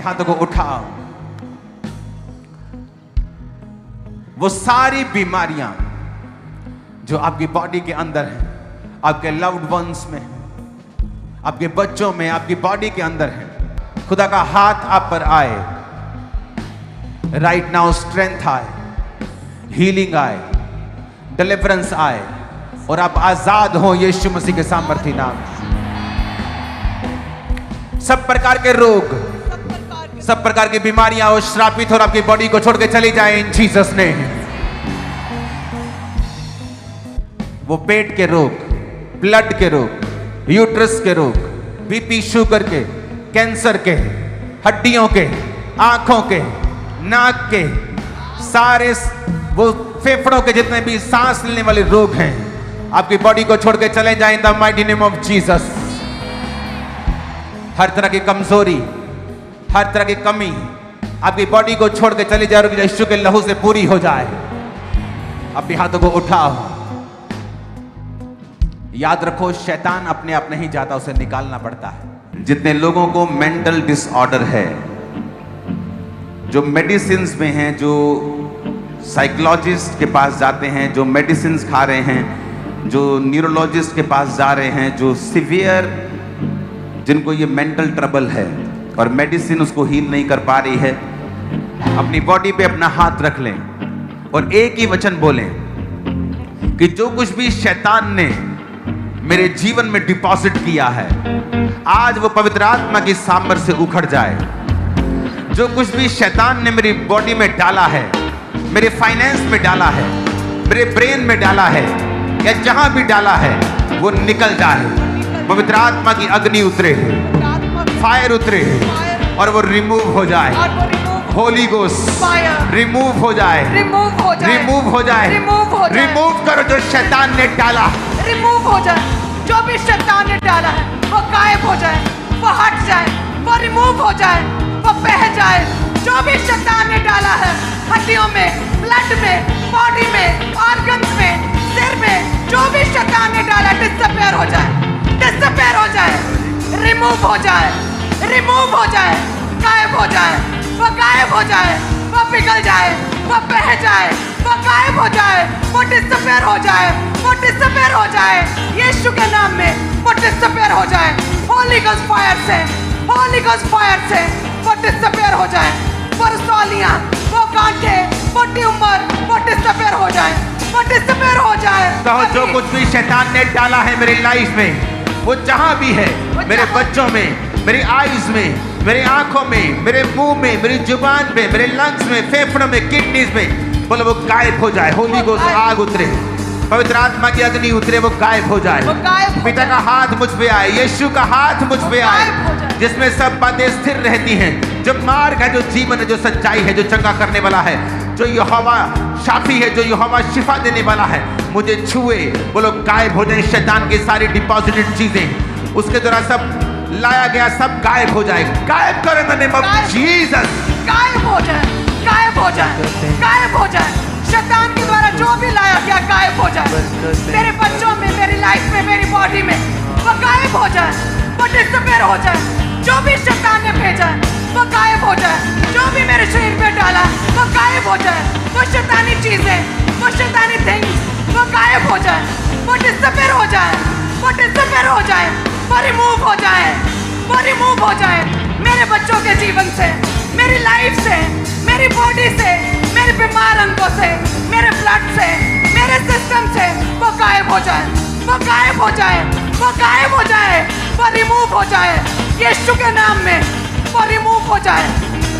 हाथों को उठाओ। वो सारी बीमारियां जो आपकी बॉडी के अंदर है, आपके लव्ड वंस में, आपके बच्चों में, आपकी बॉडी के अंदर है, खुदा का हाथ आप पर आए। राइट नाउ स्ट्रेंथ आए, हीलिंग आए, डिलीवरेंस आए और आप आजाद हो यीशु मसीह के सामर्थी नाम। सब प्रकार के रोग, सब प्रकार की बीमारियां और श्रापित और आपकी बॉडी को छोड़ के चली जाए इन जीसस ने। वो पेट के रोग, ब्लड के रोग, यूट्रस के रोग, बीपी, शुगर के, कैंसर के, हड्डियों के, आंखों के, नाक के, सारे वो फेफड़ों के जितने भी सांस लेने वाले रोग हैं, आपकी बॉडी को छोड़ के चले जाएं in the mighty name of Jesus. हर तरह की कमजोरी, हर तरह की कमी आपकी बॉडी को छोड़ के चली जाए और यीशु के लहू से पूरी हो जाए। अपने हाथों को उठाओ। याद रखो, शैतान अपने आप नहीं जाता, उसे निकालना पड़ता है। जितने लोगों को मेंटल डिसऑर्डर है, जो मेडिसिन में हैं, जो साइकोलॉजिस्ट के पास जाते हैं, जो मेडिसिन खा रहे हैं, जो न्यूरोलॉजिस्ट के पास जा रहे हैं, जो सीवियर, जिनको ये मेंटल ट्रबल है और मेडिसिन उसको हील नहीं कर पा रही है, अपनी बॉडी पे अपना हाथ रख लें और एक ही वचन बोलें कि जो कुछ भी शैतान ने मेरे जीवन में डिपॉजिट किया है, आज वो पवित्र आत्मा की सामर्थ से उखड़ जाए। जो कुछ भी शैतान ने मेरी बॉडी में डाला है, मेरे फाइनेंस में डाला है, मेरे ब्रेन में डाला है, या जहां भी डाला है, वो निकल जाए। पवित्र आत्मा की अग्नि उतरे, फायर उतरे और वो रिमूव हो जाए। होली गोस्ट रिमूव हो जाए, रिमूव हो जाए, रिमूव हो जाए, रिमूव करो जो शैतान ने डाला, रिमूव हो जाए। जो भी शैतान ने डाला है वो गायब हो जाए, वो हट जाए, वो रिमूव हो जाए, वो बह जाए। जो भी शैतान ने डाला है हड्डियों में, ब्लड में, बॉडी में, ऑर्गन्स में, सिर में, जो भी शैतान ने डाला डिसअपीयर हो जाए, डिसअपीयर हो जाए, रिमूव हो जाए, रिमूव हो जाए, गायब हो जाए, वो गायब हो जाए, वो पिघल जाए, वो बह जाए, वो गायब हो जाए, वो डिसअपीयर हो जाए, वो डिसअपीयर हो जाए। यीशु के नाम में वो डिसअपीयर हो जाए। होली गोस्ट फायर से, होली गोस्ट फायर से वो डिसअपीयर हो जाए। वो रसौलियां, वो कांटे, वो ट्यूमर, वो डिसअपीयर हो जाए, वो डिसअपीयर हो जाए। कहो, जो कुछ भी शैतान ने डाला है मेरी लाइफ में, वो जहां भी है, मेरे बच्चों में, मेरी आईज में, मेरी आंखों में, मेरे मुंह में, मेरी जुबान में, मेरे लंग्स में, फेफड़ों में, किडनीज में, बोलो वो गायब हो जाए। होली गोस्ट आग उतरे, पवित्र आत्मा की अग्नि उतरे, वो गायब हो जाए। पिता का हाथ मुझ पे आए, यीशु का हाथ मुझ पे आए, जिसमें सब बातें स्थिर रहती हैं। जो मार्ग है, जो जीवन है, जो सच्चाई है, जो चंगा करने वाला है, जो यहोवा शाफी है, जो यहोवा शिफा देने वाला है, मुझे छुए, बोलो गायब हो जाए। शैतान की सारी डिपॉजिटेड चीजें, उसके द्वारा सब लाया गया, सब गायब हो जाए। गायब करो इन द नेम ऑफ जीसस। गायब हो जाए, गायब हो जाए, गायब हो जाए। शैतान के द्वारा जो भी लाया गया गायब हो जाए। मेरे बच्चों में, मेरी लाइफ में, मेरी बॉडी में, वो गायब हो जाए, वो डिसअपीयर हो जाए। जो भी शैतान ने भेजा है वो गायब हो जाए। जो भी मेरे शरीर पे डाला वो गायब हो जाए। वो शैतानी चीजें, वो शैतानी थिंग्स, वो गायब हो जाए, वो डिसअपीयर हो जाए, वो डिसअपीयर हो जाए, वो रिमूव हो जाए, वो रिमूव हो जाए। मेरे बच्चों के जीवन से, मेरी लाइफ से, मेरी बॉडी से, मेरे बीमार अंगों से, मेरे ब्लड से, मेरे सिस्टम से, वो गायब हो जाए, वो गायब हो जाए, वो गायब हो जाए, वो रिमूव हो जाए। यीशु के नाम में वो रिमूव हो जाए।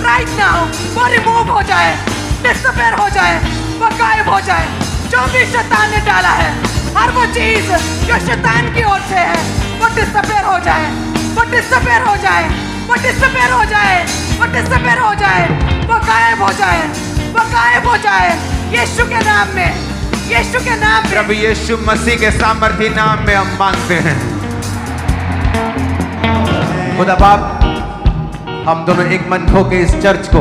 राइट नाउ वो रिमूव हो जाए, डिसअपीयर हो जाए, वो गायब हो जाए। जो भी शैतान ने डाला है, हर वो चीज जो शैतान की ओर से है, वो डिसअपीयर हो जाए, वो डिसअपीयर हो जाए, वो डिसअपीयर हो जाए, वो डिसअपीयर हो जाए, वो गायब हो जाए, वो गायब हो जाए। यीशु के नाम में, यीशु के नाम में, प्रभु यीशु मसीह के सामर्थी नाम में हम मांगते हैं। खुदा बाप, हम दोनों एक मन होकर इस चर्च को,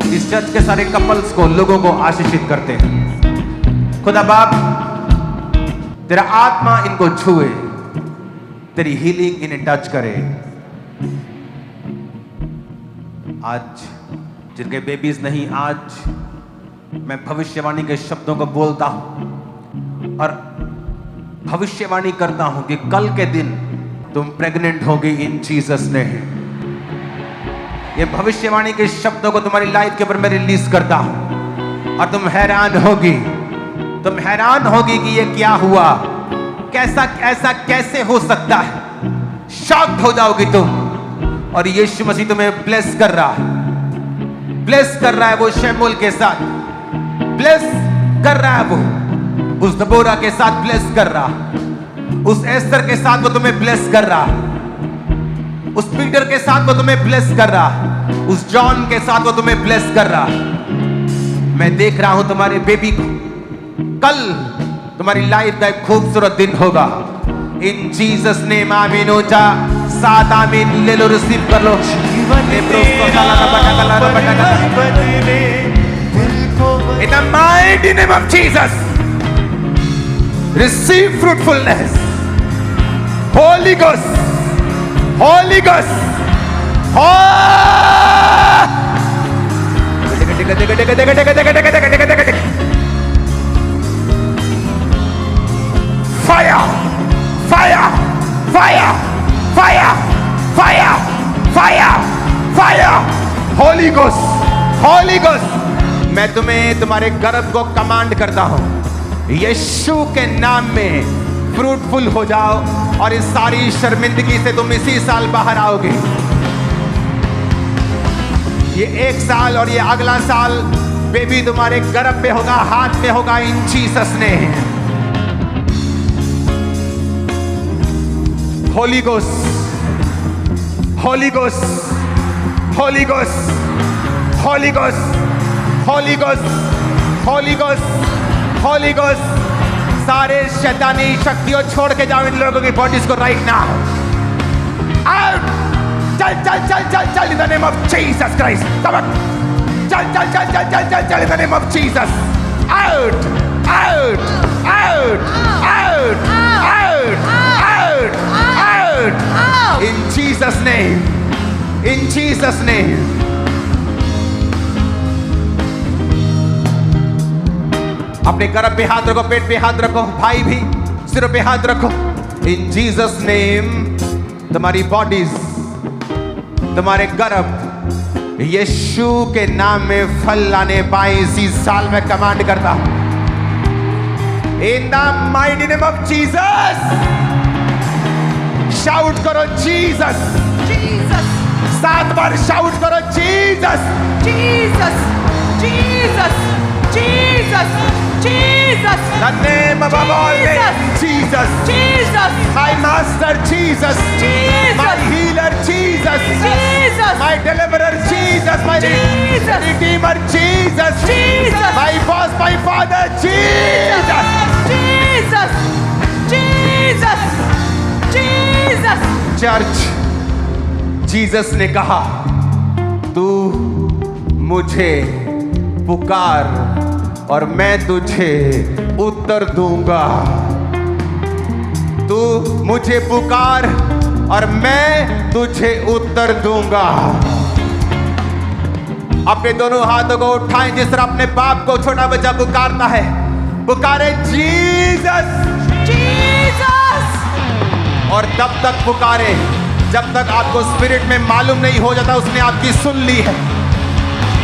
इस चर्च के सारे कपल्स को, लोगों को आशीषित करते हैं। खुदा बाप, तेरा आत्मा इनको छुए, तेरी हीलिंग इन्हें टच करे। आज जिनके बेबीज नहीं, आज मैं भविष्यवाणी के शब्दों को बोलता हूं और भविष्यवाणी करता हूं कि कल के दिन तुम प्रेग्नेंट होगी इन जीसस नेम। ये भविष्यवाणी के शब्दों को तुम्हारी लाइफ के ऊपर मैं रिलीज करता हूं और तुम हैरान होगी कि ये क्या हुआ, कैसा ऐसा कैसे हो सकता है। शॉक्ड हो जाओगी तुम। और यीशु मसीह तुम्हें ब्लेस कर रहा है वो शमूएल के साथ ब्लेस कर रहा है, वो उस दबोरा के साथ ब्लेस कर रहा, उस एस्तर के साथ वो तुम्हें ब्लेस कर रहा, उस पीटर के साथ वो तुम्हें ब्लेस कर रहा, उस जॉन के साथ वो तुम्हें ब्लेस कर रहा। मैं देख रहा हूं तुम्हारे बेबी को, कल तुम्हारी लाइफ का एक खूबसूरत दिन होगा। इन जीसस नेम आमीन। ऊंचा 7 आमीन ले लो, रिसीव कर लो। In the mighty name of Jesus, receive fruitfulness. Holy Ghost, Holy Ghost, fire, fire, fire, fire, fire, fire, fire. Holy Ghost, Holy Ghost. मैं तुम्हें तुम्हारे गर्भ को कमांड करता हूं, यीशु के नाम में फ्रूटफुल हो जाओ और इस सारी शर्मिंदगी से तुम इसी साल बाहर आओगे। ये 1 साल और ये अगला साल बेबी तुम्हारे गर्भ में होगा, हाथ में होगा, इन जीसस ने। Holy Ghost, Holy Ghost, Holy Ghost, Holy Ghost, Holy Ghost, Holy Ghost, Holy Ghost. सारे शैतानी शक्तियों छोड़ के जाओ इन लोगों की बॉडीज को राइट नाउ। आउट! चल चल चल चल चल इन the name of Jesus Christ. चल चल चल चल चल चल चल इन the name of Jesus. Out! Out! Out! Out! Out! Out! Out! In Jesus name, in Jesus name. अपने गर्भ पे हाथ रखो, पेट पे हाथ रखो, भाई भी सिर पे हाथ रखो। इन जीसस नेम तुम्हारी बॉडीज, तुम्हारे गर्भ यीशु के नाम में फल लाने पाए इसी साल में कमांड करता हूं। इन the mighty name of Jesus. Shout करो जीसस, Jesus, 7 बार शाउट करो Jesus, Jesus, Jesus, Jesus, Jesus. the name above all names, Jesus, Jesus, my master Jesus, Jesus, my healer Jesus, Jesus, my deliverer Jesus, my Jesus, redeemer Jesus, Jesus, my boss, my father Jesus. Jesus, Jesus, Jesus. Church, Jesus ने कहा तू मुझे पुकार और मैं तुझे उत्तर दूंगा। तू मुझे पुकार और मैं तुझे उत्तर दूंगा। अपने दोनों हाथों को उठाएं जिस तरह अपने बाप को छोटा बच्चा पुकारता है। पुकारे जीसस, Jesus, और तब तक पुकारे जब तक आपको स्पिरिट में मालूम नहीं हो जाता उसने आपकी सुन ली है।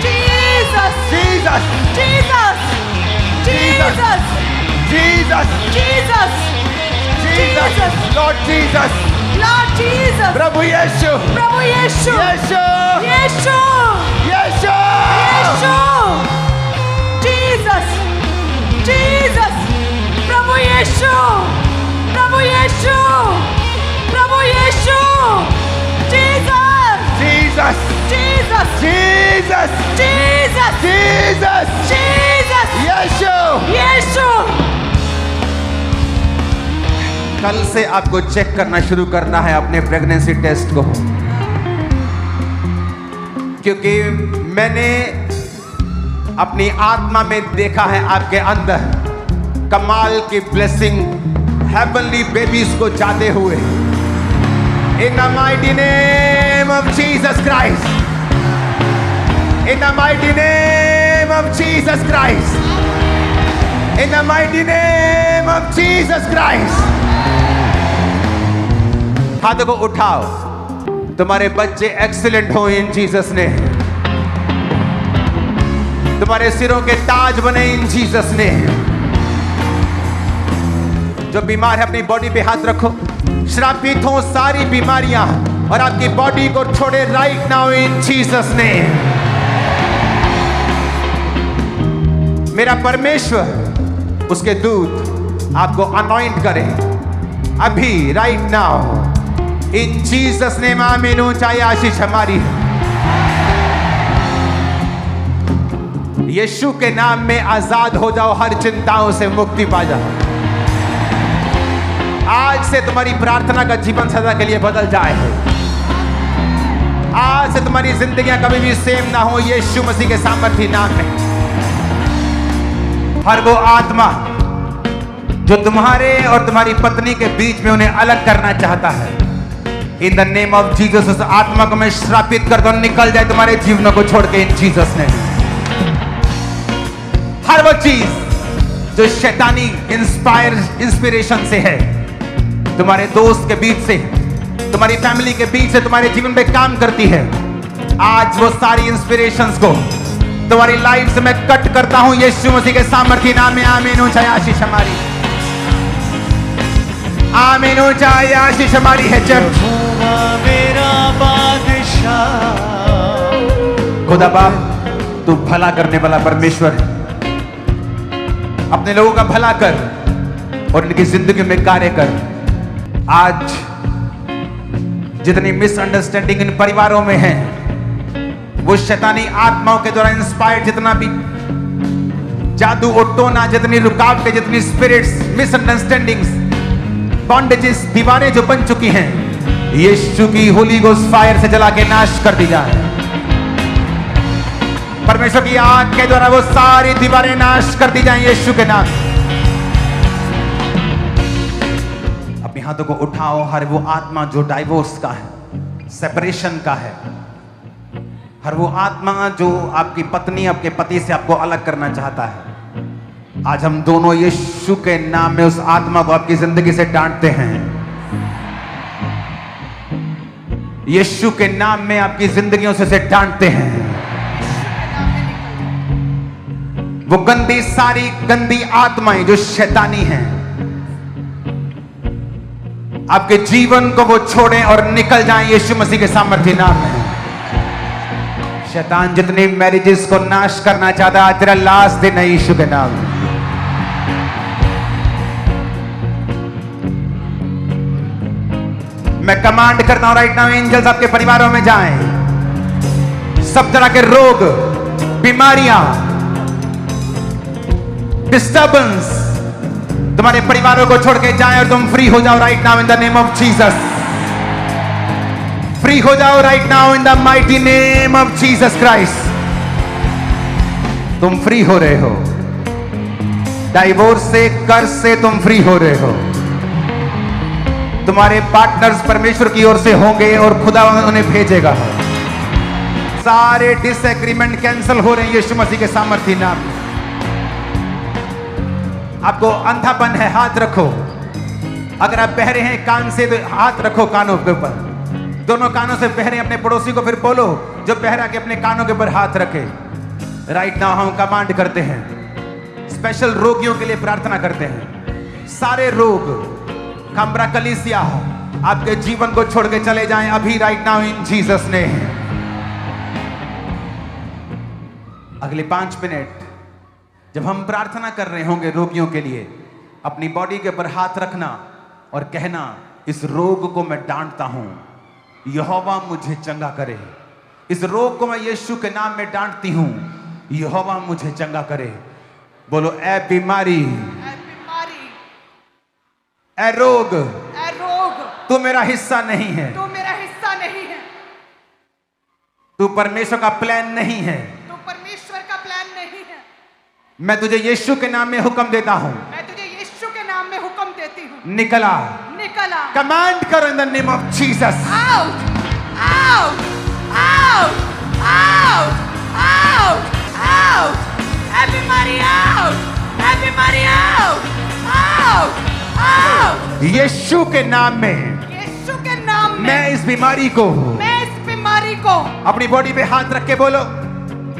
Jesus, Jesus, Jesus, Jesus, Jesus, Jesus, Jesus, Lord Jesus, Lord Jesus, प्रभु यीशु, Prabhu Yeshu, यीशु, Yeshu, यीशु, Yeshu, Jesus, Jesus, Prabhu Yeshu, Prabhu Yeshu, Prabhu Yeshu, Jesus, Jesus, Jesus, Jesus, Jesus, Jesus, Jesus, यीशु। Yeshu. कल से आपको check करना शुरू करना है अपने pregnancy test को, क्योंकि मैंने अपनी आत्मा में देखा है आपके अंदर कमाल की ब्लेसिंग, हेवनली बेबीज को जाते हुए। इन the mighty name of Jesus Christ, In the mighty name of Jesus Christ. In the mighty name of Jesus Christ. हाथों को उठाओ. तुम्हारे बच्चे एक्सीलेंट हो इन जीसस ने. तुम्हारे सिरों के ताज बने इन जीसस ने. जो बीमार है अपनी बॉडी पे हाथ रखो. श्रापित हो सारी बीमारियां और आपकी बॉडी को छोड़े राइट नाउ इन जीसस ने. मेरा परमेश्वर उसके दूत आपको अनॉइंट करे अभी राइट नाउ इन जीसस ने. आमीन. ऊंचाई आशीष हमारी है. यीशु के नाम में आजाद हो जाओ. हर चिंताओं से मुक्ति पा जाओ. आज से तुम्हारी प्रार्थना का जीवन सदा के लिए बदल जाए. आज से तुम्हारी जिंदगियां कभी भी सेम ना हो यीशु मसीह के सामर्थी नाम में. हर वो आत्मा जो तुम्हारे और तुम्हारी पत्नी के बीच में उन्हें अलग करना चाहता है, इन द नेम ऑफ जीसस उस आत्मा को मैं श्रापित कर दूं. निकल जाए तुम्हारे जीवनों को छोड़ के इन जीसस ने. हर वो चीज जो शैतानी इंस्पिरेशन से है, तुम्हारे दोस्त के बीच से, तुम्हारी फैमिली के बीच से तुम्हारे जीवन पे काम करती है, आज वो सारी इंस्पिरेशंस को तुम्हारी लाइफ से मैं कट करता हूं यीशु मसीह के सामर्थी नाम में. आमीन. ऊंचाई आशीष हमारी. आमीन. ऊंचाई आशीष हमारी है. चर्च मेरा बादशाह. खुदा बाप तू भला करने वाला परमेश्वर है. अपने लोगों का भला कर और इनकी जिंदगी में कार्य कर. आज जितनी मिसअंडरस्टैंडिंग इन परिवारों में है, वो शैतानी आत्माओं के द्वारा इंस्पायर्ड जितना भी जादू और टोना, जितनी रुकावटें, जितनी स्पिरिट्स, मिसअंडरस्टैंडिंग्स, बॉन्डेजेस, दीवारें जो बन चुकी हैं, यीशु की होली गोस्ट फायर से जला के नाश कर दी जाए. परमेश्वर की आग के द्वारा वो सारी दीवारें नाश कर दी जाएं यीशु के नाम. अपने हाथों को उठाओ. हर वो आत्मा जो डाइवोर्स का है, सेपरेशन का है, हर वो आत्मा जो आपकी पत्नी आपके पति से आपको अलग करना चाहता है, आज हम दोनों यीशु के नाम में उस आत्मा को आपकी जिंदगी से डांटते हैं. यीशु के नाम में आपकी जिंदगियों से डांटते हैं. वो गंदी सारी गंदी आत्माएं जो शैतानी हैं, आपके जीवन को वो छोड़ें और निकल जाएं यीशु मसीह के सामर्थ्य नाम में. शैतान जितनी मैरिजेस को नाश करना चाहता है, तेरा लास्ट दिन है यीशु के नाम में. मैं कमांड करता हूं राइट नाउ, एंजल्स आपके परिवारों में जाएं. सब तरह के रोग, बीमारियां, डिस्टर्बेंस तुम्हारे परिवारों को छोड़ के जाएं और तुम फ्री हो जाओ right now in the name of Jesus. Free हो जाओ right now in the mighty name of Jesus Christ. तुम फ्री हो रहे हो. डाइवोर्स से, कर्ज से तुम फ्री हो रहे हो. तुम्हारे पार्टनर्स परमेश्वर की ओर से होंगे और खुदा उन्हें भेजेगा. सारे डिसएग्रीमेंट कैंसिल हो रहे हैं यीशु मसीह के सामर्थ्य नाम में. आपको अंधापन है, हाथ रखो. अगर आप बहरे हैं कान से तो हाथ रखो कानों के ऊपर. दोनों कानों से बहरे अपने पड़ोसी को फिर बोलो जो बहरा के अपने कानों के ऊपर हाथ रखे. राइट नाउ हम कमांड करते हैं, स्पेशल रोगियों के लिए प्रार्थना करते हैं. सारे रोग, खम्बरा कलीसिया आपके जीवन को छोड़ के चले जाएं अभी राइट नाउ इन जीसस ने. अगले 5 मिनट जब हम प्रार्थना कर रहे होंगे रोगियों के लिए, अपनी बॉडी के ऊपर हाथ रखना और कहना, इस रोग को मैं डांटता हूं, यहोवा मुझे चंगा करे. इस रोग को मैं यीशु के नाम में डांटती हूं, यहोवा मुझे चंगा करे. बोलो, ए बीमारी, ए रोग, तू मेरा हिस्सा नहीं है. तू मेरा हिस्सा नहीं है. तू परमेश्वर का प्लान नहीं है. तू परमेश्वर का प्लान नहीं है. मैं तुझे यीशु के नाम में हुक्म देता हूं. मैं तुझे यीशु के नाम में हुक्म देती हूं. निकला. निकला. कमांड करो इन the name of Jesus. Out, out, out, out, out. बीमारी आउट, ए बीमारी आउट, आउट, आउट। यीशु के नाम में यीशु के नाम में मैं इस बीमारी को, मैं इस बीमारी को अपनी बॉडी पे हाथ रख के बोलो,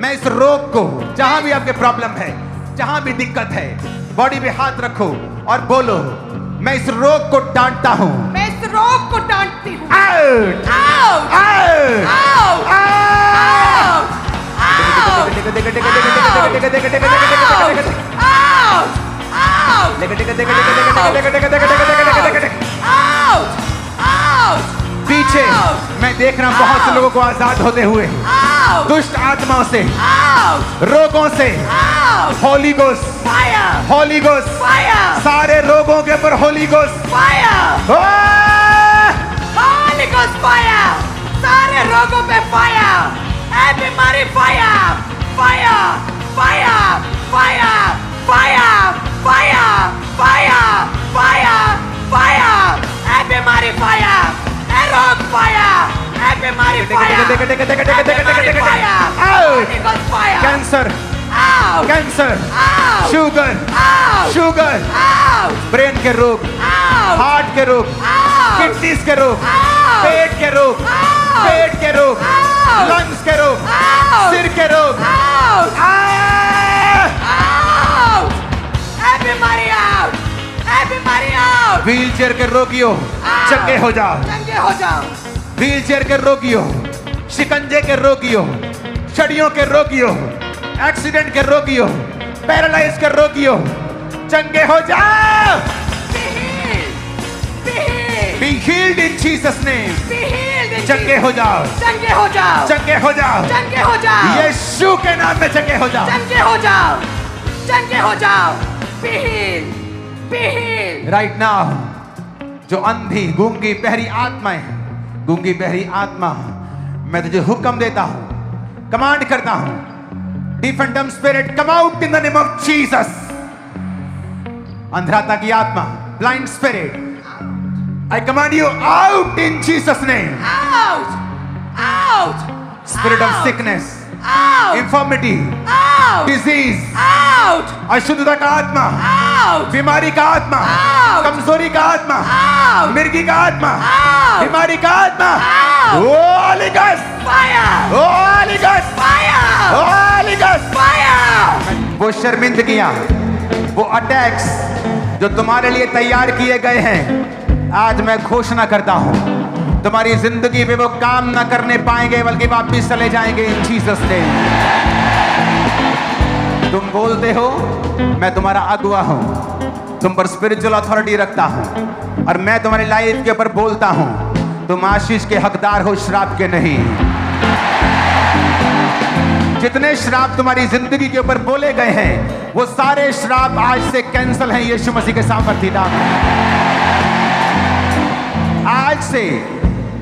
मैं इस रोग को, जहां भी आपके प्रॉब्लम है, जहां भी दिक्कत है, बॉडी पे हाथ रखो और बोलो, मैं इस रोग को डांटता हूं। मैं इस रोग को डांटती हूँ। Out, out, out, out, out. Out, out, out. पीछे मैं देख रहा हूं बहुत से लोगों को आजाद होते हुए, आउट, दुष्ट आत्माओं से, आउट, रोगों से। Out. Holy ghost, fire, holy ghost, fire, सारे रोगों के ऊपर holy ghost. Fire, holy ghost fire, सारे रोगों पे फायर, ए बीमारी fire, fire, fire, fire, fire, fire, fire, fire, fire, ए बीमारी फायर, ए रोग फायर, ए बीमारी fire, holy ghost fire, cancer, out, cancer, out, sugar, out, sugar, out, brain के रोग, आउट, हार्ट के रोग, आउट, किडनीज के रोग, आउट, पेट के रोग, आउट, पेट के रोग, आउट, लंग्स के रोग, आउट, सिर के रोग। आउट, आ! आउट, ए बीमारी आउट, ए बीमारी आउट, व्हील चेयर के रोगियों चंगे हो जाओ, चंगे हो जाओ, व्हील चेयर के रोगियों, शिकंजे के रोगियों, छड़ियों के रोगियों, एक्सीडेंट के रोगियों, पैरालाइज के रोगियों, चंगे हो जाओ। be healed, be healed, Be healed in Jesus name. be healed in change Jesus- हो जाओ, चंगे हो जाओ, चंगे हो जाओ, चंगे हो जाओ, यीशु के नाम में चंगे हो जाओ। चंगे हो जाओ, चंगे हो जाओ, be healed, be healed, right now जो अंधी, गूंगी, बहरी आत्माएं, गूंगी बहरी आत्मा, मैं तुझे हुक्म देता हूं, कमांड करता हूं, deaf and dumb spirit come out in the name of Jesus. अंधराता की आत्मा, blind spirit, I command you out in Jesus name. out, out, spirit of out, sickness, out, infirmity, out, disease, out, अशुद्धता का आत्मा, out, बीमारी का आत्मा, Out. कमजोरी का आत्मा, out, मिर्गी का आत्मा, Out. बीमारी का आत्मा, Out. Holi ghost, fire, Holi ghost, fire, Holi ghost. fire, वो शर्मिंदगियां, वो अटैक्स जो तुम्हारे लिए तैयार किए गए हैं, आज मैं घोषणा करता हूं, तुम्हारी जिंदगी में वो काम ना करने पाएंगे, बल्कि वापिस चले जाएंगे इन जीसस नेम। तुम बोलते हो मैं तुम्हारा अगुआ हूं, तुम पर स्पिरिचुअल अथॉरिटी रखता हूं, और मैं तुम्हारी लाइफ के ऊपर बोलता हूं, तुम आशीष के हकदार हो, श्राप के नहीं। जितने श्राप तुम्हारी जिंदगी के ऊपर बोले गए हैं, वो सारे श्राप आज से कैंसिल हैं यीशु मसीह के सामर्थी नाम में। आज से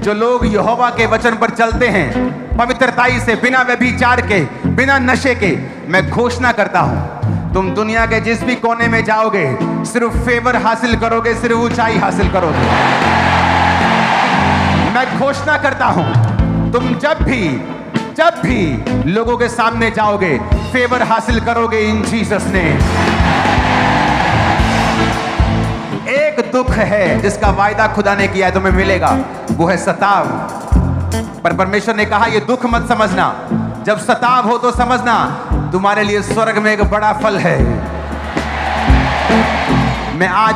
जो लोग यहोवा के वचन पर चलते हैं, पवित्रताई से, बिना व्यभिचार के, बिना नशे के, मैं घोषणा करता हूं, तुम दुनिया के जिस भी कोने में जाओगे, सिर्फ फेवर हासिल करोगे, सिर्फ ऊंचाई हासिल करोगे। मैं घोषणा करता हूं, तुम जब भी लोगों के सामने जाओगे, फेवर हासिल करोगे इन जीसस ने। एक दुख है जिसका वायदा खुदा ने किया है तुम्हें मिलेगा, वो है सताव। पर परमेश्वर ने कहा ये दुख मत समझना, जब सताव हो तो समझना तुम्हारे लिए स्वर्ग में एक बड़ा फल है। मैं आज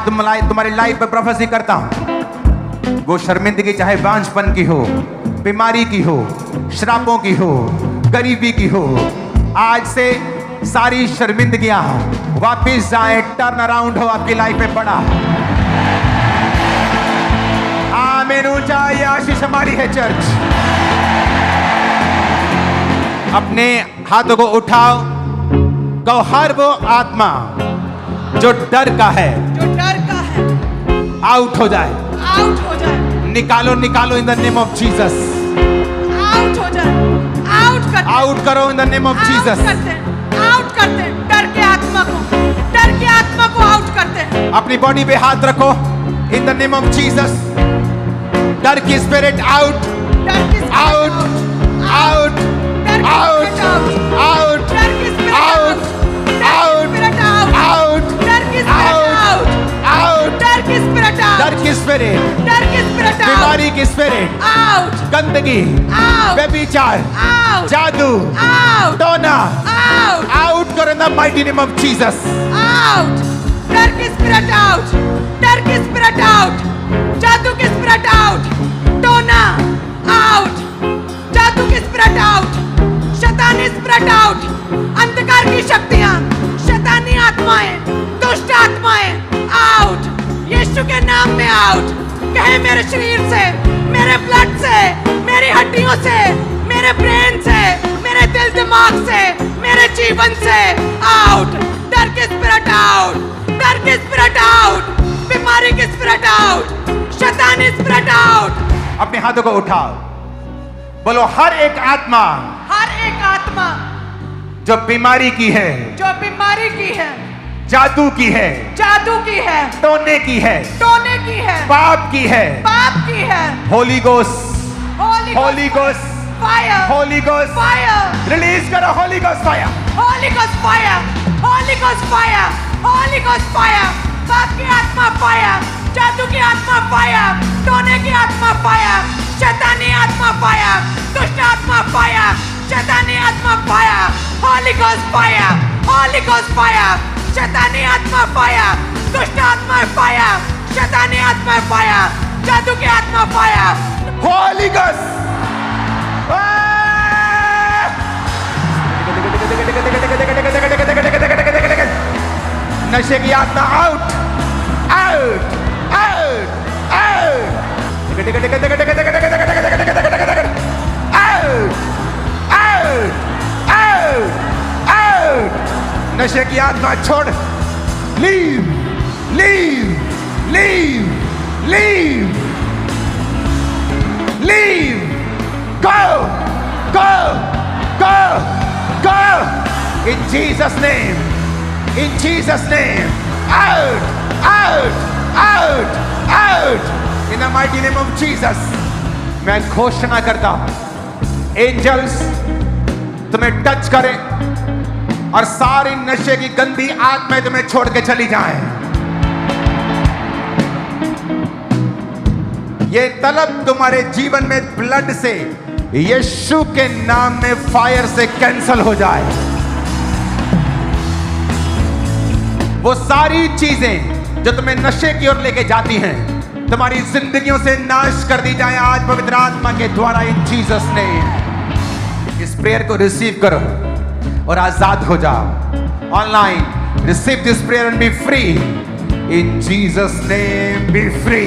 तुम्हारी लाइफ पे प्रोफेसी करता हूं, वो शर्मिंदगी चाहे बांझपन की हो, बीमारी की हो, श्रापों की हो, गरीबी की हो, आज से सारी शर्मिंदगियां वापिस जाए, टर्न अराउंड हो आपकी लाइफ में बड़ा। आमीन। ऊंचा ये आशीष हमारी है चर्च। अपने हाथों को उठाओ, कहो हर वो आत्मा जो डर का है, जो डर का है, आउट हो जाए, आउट हो जाए, निकालो निकालो इन the name of Jesus. Out हो जाए, आउट कर, आउट करो इन the name of Jesus. Out करते हैं डर के आत्मा को, डर के आत्मा को आउट करते हैं। अपनी बॉडी पे हाथ रखो इन द नेम ऑफ जीसस। डर की स्पिरिट आउट, डर की spirit आउट, आउट, डर की आउट, spirit out, आउट, डर की spirit आउट, out, गंदगी, Out. व्यभिचार, Out. जादू, Out. टोना, Out. आउट करो इन the mighty name of Jesus. Out. डर की स्पिरिट आउट, डर की स्पिरिट आउट, जादू की स्पिरिट आउट, टोना आउट, जादू की स्पिरिट आउट, शैतानी स्पिरिट आउट, अंधकार की शक्तियां, शैतानी आत्माएं, दुष्ट आत्माएं आउट, यीशु के नाम में आउट। कहे मेरे शरीर से, मेरे ब्लड से, मेरी हड्डियों से, मेरे ब्रेन से, मेरे दिल दिमाग से, मेरे जीवन से आउट। डर की स्पिरिट आउट, डर की स्पिरिट आउट, बीमारी की स्पिरिट आउट, शैतानी स्पिरिट आउट। अपने हाथों को उठाओ, बोलो हर एक आत्मा हर एक आत्मा जो बीमारी की है, जो बीमारी की है, जादू की है, जादू की है, टोने की है, टोने की है, पाप की है, पाप की है, holy ghost, holy ghost fire, holy ghost fire, release करो, holy ghost fire, holy ghost fire, holy ghost fire, holy ghost fire, पाप की आत्मा फायर, जादू की आत्मा फायर, टोने की आत्मा फायर, शैतानी आत्मा फायर, दुष्ट आत्मा फायर, शैतानी आत्मा fire, holy ghost fire, holy ghost fire, शैतानी आत्मा फायर, दुष्ट आत्मा फायर, शैतानी आत्मा फायर, जादू की आत्मा फायर, होली गोस्ट। नशे की आत्मा out, out, out, out, out, out, out. नशे की आत्मा छोड़, leave, leave, leave, leave, leave, go, go, go, go, in Jesus' name, in Jesus' name, out, out, out, out, in the mighty name of Jesus। मैं घोषणा करता हूं, angels तुम्हें touch करें और सारी नशे की गंदी आत्माएं तुम्हें छोड़ के चली जाएं। ये तलब तुम्हारे जीवन में ब्लड से, यीशु के नाम में फायर से कैंसल हो जाए। वो सारी चीजें जो तुम्हें नशे की ओर लेके जाती हैं, तुम्हारी जिंदगियों से नाश कर दी जाए आज पवित्र आत्मा के द्वारा, इन जीसस नेम। इस प्रेयर को रिसीव करो और आजाद हो जाओ। Online receive this prayer and B free, in Jesus name, B free.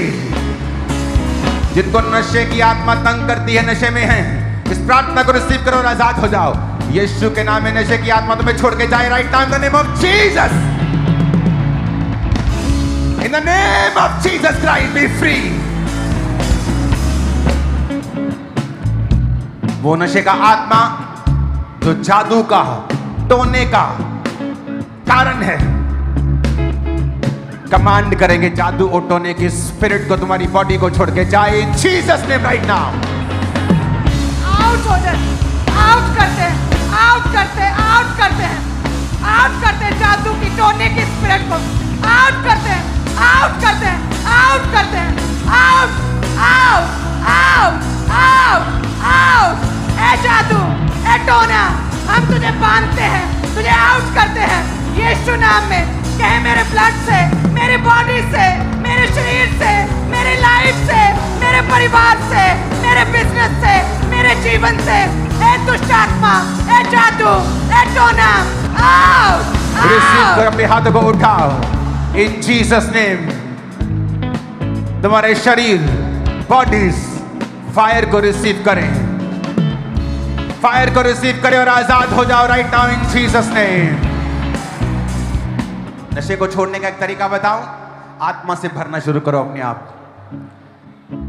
जिनको नशे की आत्मा तंग करती है, नशे में हैं, इस प्रार्थना को रिसीव करो और आजाद हो जाओ। यीशु के नाम में नशे की आत्मा तुम्हें छोड़ के जाए right now in the name of Jesus, in the name of Jesus Christ, B free. वो नशे का आत्मा जो जादू का, टोने का कारण है, कमांड करेंगे जादू और टोने की स्पिरिट को तुम्हारी बॉडी को छोड़ के जाए इन Jesus name right now. Out हो जाए, आउट करते हैं, आउट करते हैं, आउट करते हैं, आउट करते हैं जादू की, टोने की स्पिरिट को आउट करते हैं, आउट करते हैं, आउट करते हैं, out, out, out, out, out. ए जादू, ए टोना, हम तुझे बांधते हैं, तुझे आउट करते हैं यीशु नाम में। कहे मेरे ब्लड से, मेरी बॉडी से, मेरे शरीर से, मेरे लाइफ से, मेरे परिवार से, मेरे बिजनेस से, मेरे जीवन से, ए दुष्ट आत्मा, ए जादू, ए टोना, आउट, रिसीव कर, अपने हाथों को उठाओ इन जीसस नेम। तुम्हारे शरीर, बॉडीज फायर को रिसीव करें, फायर को रिसीव करें और आजाद हो जाओ right now in Jesus name. नशे को छोड़ने का एक तरीका बताओ, आत्मा से भरना शुरू करो अपने आप।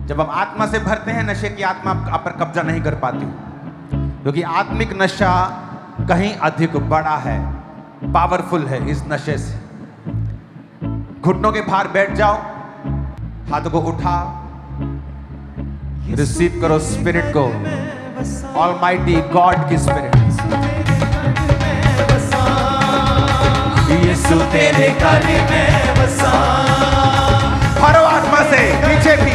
जब हम आत्मा से भरते हैं, नशे की आत्मा आप पर कब्जा नहीं कर पाती, क्योंकि आत्मिक नशा कहीं अधिक बड़ा है, पावरफुल है। इस नशे से घुटनों के भार बैठ जाओ, हाथों को उठाओ, रिसीव करो स्पिरिट को, ऑलमाइटी गॉड की स्पिरिट। यीशु तेरे घर में बसा, भरो आत्मा से, पीछे भी